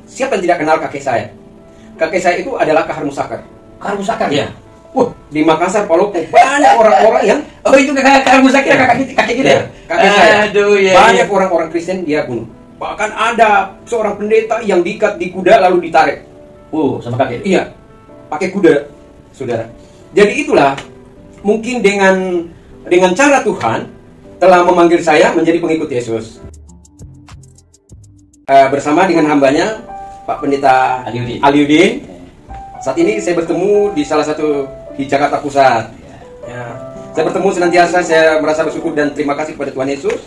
Siapa yang tidak kenal kakek saya? Kakek saya itu adalah Kahar Musakar. Kahar Musakar? Ya. Di Makassar, Palopo, banyak orang-orang yang... Oh, itu Kahar Musakar, kakek kita ya? Kakek saya. Aduh, ya. Banyak orang-orang Kristen dia bunuh. Bahkan ada seorang pendeta yang diikat di kuda lalu ditarik. Sama kakek? Iya, pakai kuda, saudara. Jadi itulah, mungkin dengan cara Tuhan telah memanggil saya menjadi pengikut Yesus. Bersama dengan hambanya, Pak Pendeta Aliudin. Saat ini saya bertemu di salah satu di Jakarta Pusat. Ya. Saya bertemu senantiasa, saya merasa bersyukur dan terima kasih kepada Tuhan Yesus,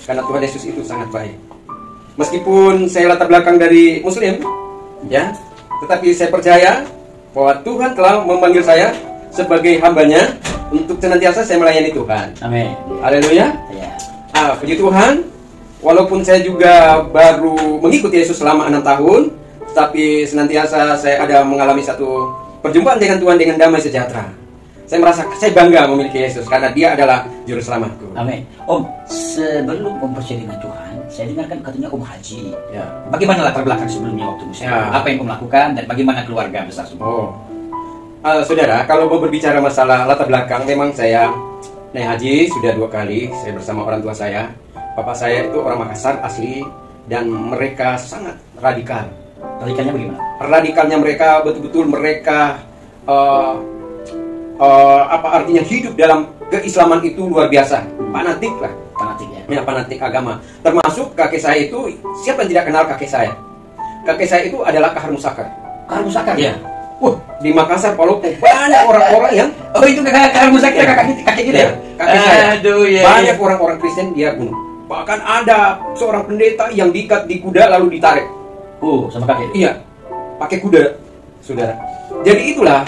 karena Tuhan Yesus itu sangat baik. Meskipun saya latar belakang dari Muslim, ya, tetapi saya percaya bahwa Tuhan telah memanggil saya sebagai hambanya untuk senantiasa saya melayani Tuhan. Amin. Haleluya. Ya. Puji Tuhan, walaupun saya juga baru mengikuti Yesus selama 6 tahun, tapi senantiasa saya ada mengalami satu perjumpaan dengan Tuhan dengan damai sejahtera. Saya merasa saya bangga memiliki Yesus karena Dia adalah juru selamatku. Amin. Om, sebelum Om percaya dengan Tuhan, saya dengarkan katanya Om haji. Ya. Bagaimana latar belakang sebelumnya waktu Muslim? Ya. Apa yang Om lakukan dan bagaimana keluarga besar semua? Saudara, kalau mau berbicara masalah latar belakang, memang saya naik haji sudah 2 kali. Saya bersama orang tua saya. Papa saya itu orang Makassar asli dan mereka sangat radikal. Radikalnya bagaimana? Radikalnya mereka betul-betul mereka apa artinya hidup dalam keislaman itu luar biasa. Fanatik lah. Fanatik ya? Ya, fanatik agama. Termasuk kakek saya itu, siapa yang tidak kenal kakek saya? Kakek saya itu adalah Kahar Musakar. Kahar Musakar? Ya. Di Makassar, Palopo, banyak orang-orang yang... Oh, itu Kahar Musakar, kakek kita ya? Kakek saya. Aduh, ya. Banyak orang-orang Kristen dia bunuh. Bahkan ada seorang pendeta yang diikat di kuda lalu ditarik. Sama kakek? Iya, pakai kuda, saudara. Jadi itulah,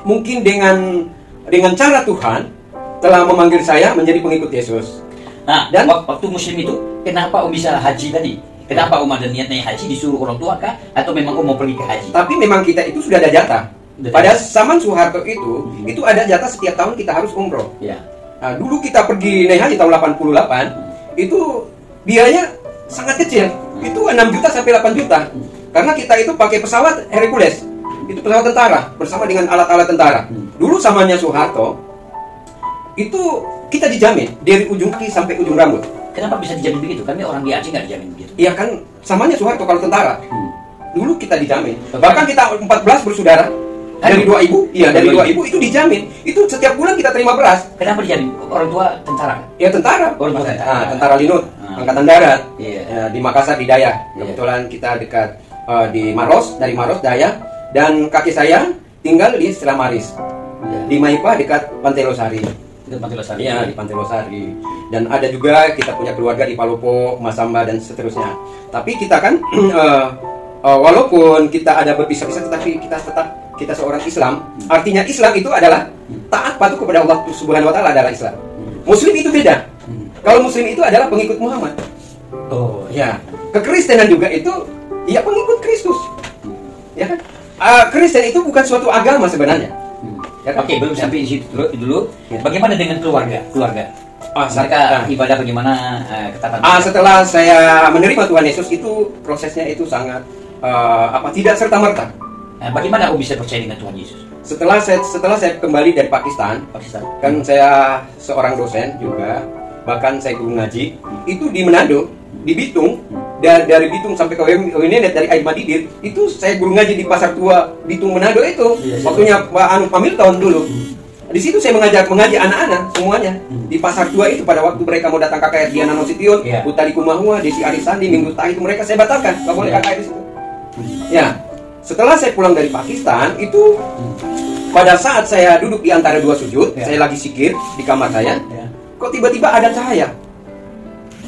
mungkin dengan cara Tuhan telah memanggil saya menjadi pengikut Yesus. Nah, dan waktu Muslim itu, kenapa Om bisa haji tadi? Kenapa Om ada niat naik haji disuruh orang tua kah? Atau memang Om mau pergi ke haji? Tapi memang kita itu sudah ada jatah. Pada zaman Soeharto itu ada jatah setiap tahun kita harus umroh. Ya. Nah, dulu kita pergi naik haji tahun 88, itu biayanya sangat kecil. Itu 6 juta sampai 8 juta. Karena kita itu pakai pesawat Hercules. Itu pesawat tentara bersama dengan alat-alat tentara. Dulu zamannya Soeharto, itu kita dijamin dari ujung kaki sampai ujung rambut. Kenapa bisa dijamin begitu? Kami orang di Aceh nggak dijamin begitu. Iya kan, samanya Soeharto kalau tentara. Dulu kita dijamin. Bahkan kita 14 bersaudara. Dari 2 ibu, dari 2 ibu itu dijamin. Itu setiap bulan kita terima beras. Kenapa dijamin? Orang tua tentara? Ya tentara. Orang tua tentara. Tentara Linut, Angkatan Darat. Iya. Di Makassar di Daya. Kebetulan kita dekat di Maros, dari Maros Daya. Dan kaki saya tinggal di Selamaris. Di Maipa dekat Pantai Losari. Di Pantai Losari. Iya, di Pantai Losari. Dan ada juga kita punya keluarga di Palopo, Masamba dan seterusnya. Tapi kita kan walaupun kita ada berpisah-pisah, tetapi kita seorang Islam. Artinya Islam itu adalah taat patuh kepada Allah Subhanahu wa taala adalah Islam. Muslim itu beda. Kalau Muslim itu adalah pengikut Muhammad. Oh, ya. Kekristenan juga itu ya pengikut Kristus. Ya kan? Kristen itu bukan suatu agama sebenarnya. Ya, Oke, belum sampai di situ dulu. Bagaimana dengan keluarga? Mereka ibadah bagaimana ketatan? Setelah saya menerima Tuhan Yesus itu prosesnya itu sangat tidak serta merta. Bagaimana Om bisa percaya dengan Tuhan Yesus? Setelah saya kembali dari Pakistan, kan saya seorang dosen juga, bahkan saya guru ngaji. Itu di Manado, di Bitung, dari Bitung sampai ke Winenet dari Air Madidir, itu saya guru ngaji di Pasar Tua Bitung Manado itu. Waktunya Pak Hamilton dulu. Di situ saya mengaji anak-anak semuanya di Pasar Tua itu pada waktu mereka mau datang KKR Diana Nasution, Utari Kumahua, Desi Arisandi, Minggu Tahi itu mereka saya batalkan, nggak boleh KKR di situ. Ya. Setelah saya pulang dari Pakistan, itu pada saat saya duduk di antara 2 sujud, saya lagi zikir di kamar saya, kok tiba-tiba ada cahaya.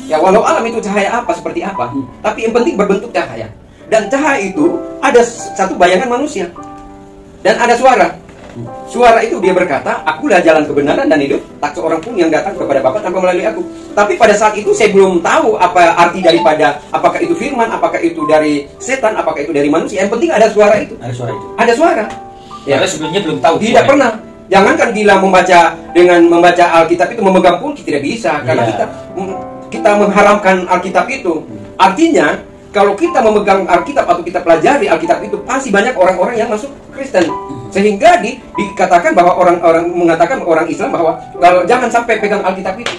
Ya walau alam itu cahaya apa, seperti apa, tapi yang penting berbentuk cahaya. Dan cahaya itu ada satu bayangan manusia. Dan ada suara. Suara itu dia berkata, akulah jalan kebenaran dan hidup, tak seorang pun yang datang kepada Bapa tanpa melalui aku. Tapi pada saat itu saya belum tahu apa arti daripada, apakah itu firman, apakah itu dari setan, apakah itu dari manusia. Yang penting ada suara itu. Ada suara itu. Ada suara. Ya, karena sebelumnya belum tahu. Tidak pernah. Jangankan gila membaca Alkitab itu memegang pulki tidak bisa, karena kita mengharamkan Alkitab itu. Artinya kalau kita memegang Alkitab atau kita pelajari Alkitab itu pasti banyak orang-orang yang masuk Kristen. Sehingga dikatakan bahwa orang-orang mengatakan orang Islam bahwa kalau jangan sampai pegang Alkitab itu.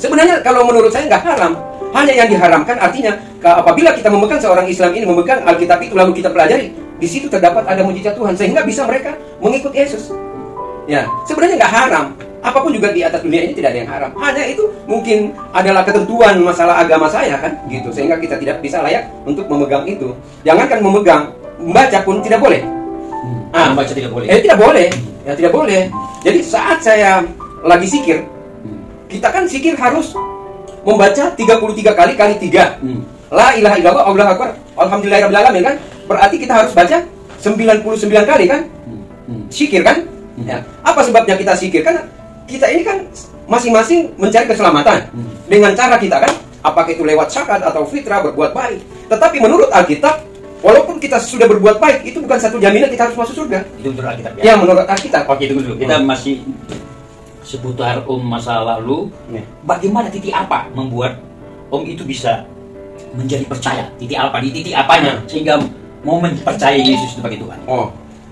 Sebenarnya kalau menurut saya nggak haram. Hanya yang diharamkan artinya apabila kita memegang seorang Islam ini memegang Alkitab itu lalu kita pelajari, di situ terdapat ada mujizat Tuhan sehingga bisa mereka mengikut Yesus. Ya, sebenarnya nggak haram. Apapun juga di atas dunia ini tidak ada yang haram. Hanya itu mungkin adalah ketentuan masalah agama saya kan, gitu. Sehingga kita tidak bisa layak untuk memegang itu. Jangankan memegang, membaca pun tidak boleh. Membaca tidak boleh. Tidak boleh. Ya tidak boleh. Jadi saat saya lagi zikir, kita kan zikir harus membaca 33 kali kali 3. La ilaha illallah, Allahu akbar, alhamdulillahirabbil alamin kan? Berarti kita harus baca 99 kali kan? Zikir kan? Ya. Apa sebabnya kita zikir? Kan kita ini kan masing-masing mencari keselamatan dengan cara kita kan, apakah itu lewat zakat atau fitrah berbuat baik. Tetapi menurut Alkitab, walaupun kita sudah berbuat baik, itu bukan satu jaminan kita harus masuk surga. Itu menurut Alkitab ya? Ya, menurut Alkitab. Oke, tunggu dulu. Kita masih seputar Om masa lalu. Bagaimana titik apa membuat Om itu bisa menjadi percaya? Titik apa? Di titik apanya sehingga mau percaya Yesus sebagai Tuhan?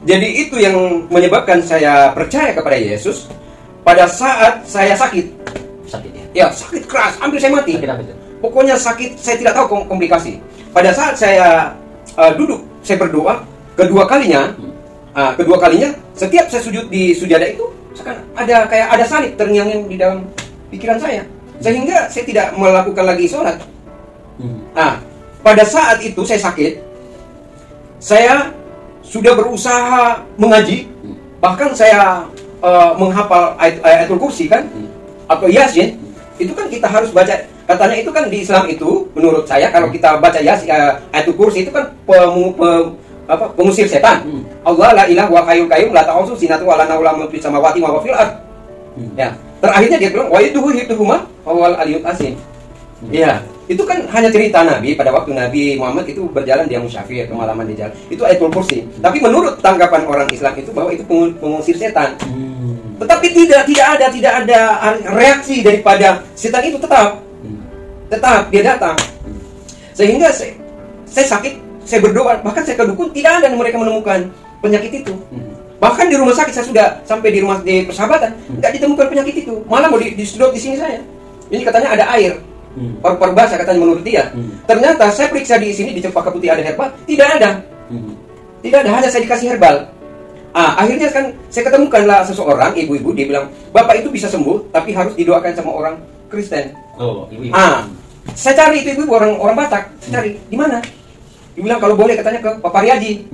Jadi itu yang menyebabkan saya percaya kepada Yesus. Pada saat saya sakit ya? Ya, sakit keras, hampir saya mati. Sakit apa itu? Pokoknya sakit, saya tidak tahu komplikasi. Pada saat saya duduk, saya berdoa, kedua kalinya, setiap saya sujud di sujadah itu, ada kayak ada salib terngiang di dalam pikiran saya, sehingga saya tidak melakukan lagi sholat. Pada saat itu saya sakit, saya sudah berusaha mengaji, bahkan saya menghafal ayatul kursi kan, atau yasin. Itu kan kita harus baca. Katanya itu kan di Islam itu, menurut saya kalau kita baca yasin, ayatul kursi itu kan pengusir setan. Allah la ilaha wa hayyul qayyum la ta'khudhuhu sinatun wa la nawm fis samawati wa fil ard. Ya, terakhirnya dia bilang wa yuhituhuma wal aliyul azim. Ya, itu kan hanya cerita Nabi pada waktu Nabi Muhammad itu berjalan dia musyafir kemalaman di jalan. Itu ayatul kursi. Tapi menurut tanggapan orang Islam itu bahwa itu pengusir setan. Tetapi tidak ada reaksi daripada setan itu, tetap dia datang. Sehingga saya sakit, saya berdoa, bahkan saya ke dukun, tidak ada mereka menemukan penyakit itu. Bahkan di rumah sakit saya sudah sampai di rumah di Persahabatan, tidak ditemukan penyakit itu. Malah mau disedot di sini saya. Ini katanya ada air. Paru-paru basah katanya menurut dia. Ternyata saya periksa di sini di Cempaka Putih ada herbal, tidak ada. Tidak ada, hanya saya dikasih herbal. Akhirnya kan saya ketemukanlah seseorang ibu-ibu, dia bilang, "Bapak itu bisa sembuh, tapi harus didoakan sama orang Kristen." Ibu-ibu. Saya cari itu ibu orang Batak, saya cari di mana? Dia bilang kalau boleh katanya ke Pak Pariyadi.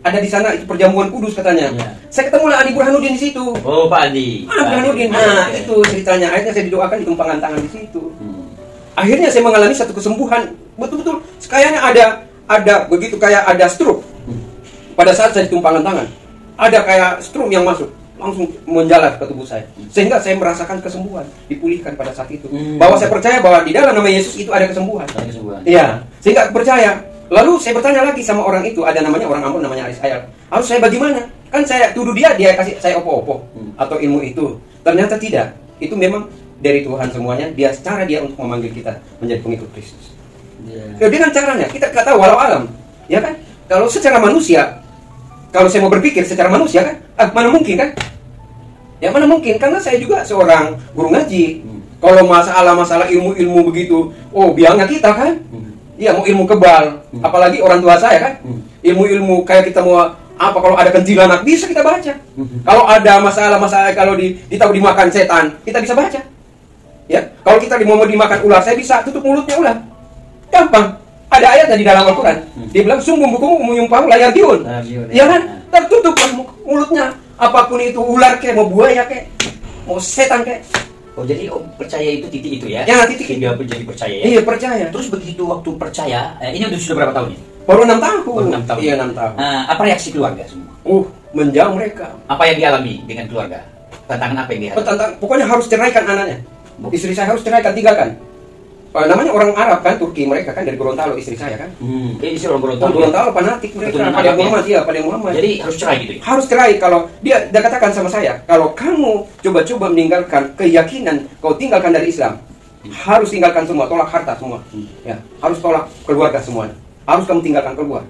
Ada di sana itu perjamuan kudus katanya. Saya ketemu lah Adi Burhanuddin di situ. Pak Adi. Burhanuddin. Itu ceritanya. Akhirnya saya didoakan di tumpangan tangan di situ. Akhirnya saya mengalami satu kesembuhan. Betul-betul kayaknya ada begitu kayak ada stroke. Pada saat saya di tumpangan tangan, ada kayak stroke yang masuk, langsung menjalar ke tubuh saya. Sehingga saya merasakan kesembuhan, dipulihkan pada saat itu. Bahwa saya percaya bahwa di dalam nama Yesus itu ada kesembuhan. Iya, sehingga percaya. Lalu saya bertanya lagi sama orang itu, ada namanya orang Ambon namanya Aris Ayal. Harus saya bagaimana? Kan saya tuduh dia kasih saya opo-opo atau ilmu itu. Ternyata tidak. Itu memang dari Tuhan semuanya. Cara dia untuk memanggil kita menjadi pengikut Kristus. Dengan caranya kita nggak tahu walau alam, ya kan? Kalau secara manusia, kalau saya mau berpikir secara manusia kan, mana mungkin kan? Ya mana mungkin, karena saya juga seorang guru ngaji. Kalau masalah ilmu begitu, biangnya kita kan? Iya, mau ilmu kebal, apalagi orang tua saya kan? Ilmu kayak kita mau apa, kalau ada kuntilanak bisa kita baca. Kalau ada masalah kalau ditahu dimakan setan, kita bisa baca. Ya, kalau kita mau dimakan ular, saya bisa tutup mulutnya ular. Gampang. Ada ayatnya di dalam Al-Quran. Dia bilang, sungguh bukumu menyumpahu layar giun. Ya kan? Tertutup mulutnya. Apapun itu, ular kayak, mau buaya kayak, mau setan kayak. Jadi Om percaya itu titik itu ya? Ya, titik. Sehingga menjadi percaya ya? Iya, percaya. Terus begitu waktu percaya, ini sudah berapa tahun ini? Baru 6 tahun. Baru 6 tahun. Iya, 6 tahun. Apa reaksi keluarga semua? Menjauh mereka. Apa yang dialami dengan keluarga? Tantangan apa yang dihadapi? Pokoknya harus ceraikan anaknya. Istri saya harus ceraikan, tinggalkan. Namanya orang Arab kan, Turki, mereka kan dari Gorontalo, istri saya kan. Istri orang Gorontalo. Gorontalo fanatik mereka. Pada Muhammad. Jadi harus cerai gitu ya? Harus cerai. Kalau dia katakan sama saya, kalau kamu coba-coba meninggalkan keyakinan, kau tinggalkan dari Islam, harus tinggalkan semua, tolak harta semua. Ya, harus tolak keluarga semuanya. Harus kamu tinggalkan keluar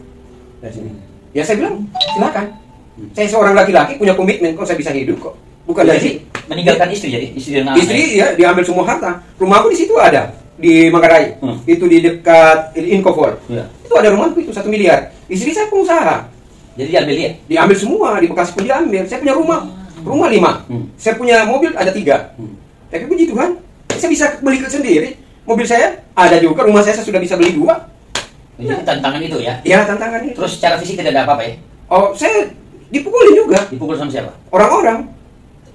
dari sini. Ya saya bilang, silakan. Saya seorang laki-laki punya komitmen kok, saya bisa hidup kok. Bukan Jadi dari meninggalkan istri, jadi istri dan istri ya diambil semua harta. Rumahku di situ ada di Manggarai. Itu di dekat Incofor. Ya. Itu ada rumahku itu 1 miliar. Istri saya pengusaha. Jadi diambil dia. Diambil semua, di Bekasi pun diambil. Saya punya rumah 5. Saya punya mobil ada 3. Tapi puji Tuhan, saya bisa beli sendiri. Mobil saya ada juga, rumah saya sudah bisa beli 2. Jadi tantangan itu ya. Ya tantangan itu. Terus secara fisik tidak ada apa-apa ya? Oh saya dipukulin juga. Dipukul sama siapa? Orang-orang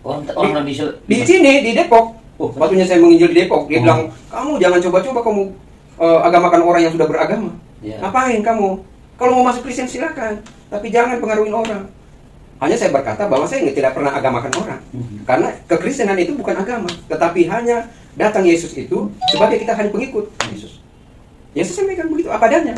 Orang di sini di Depok. Oh, Waktunya saya menginjil di Depok, dia bilang, kamu jangan coba-coba kamu agamakan orang yang sudah beragama. Ya. Ngapain kamu? Kalau mau masuk Kristen silakan, tapi jangan pengaruhin orang. Hanya saya berkata bahwa saya tidak pernah agamakan orang. Karena kekristenan itu bukan agama, tetapi hanya datang Yesus itu sebagai kita hanya pengikut Yesus. Yesus sampaikan begitu apa adanya.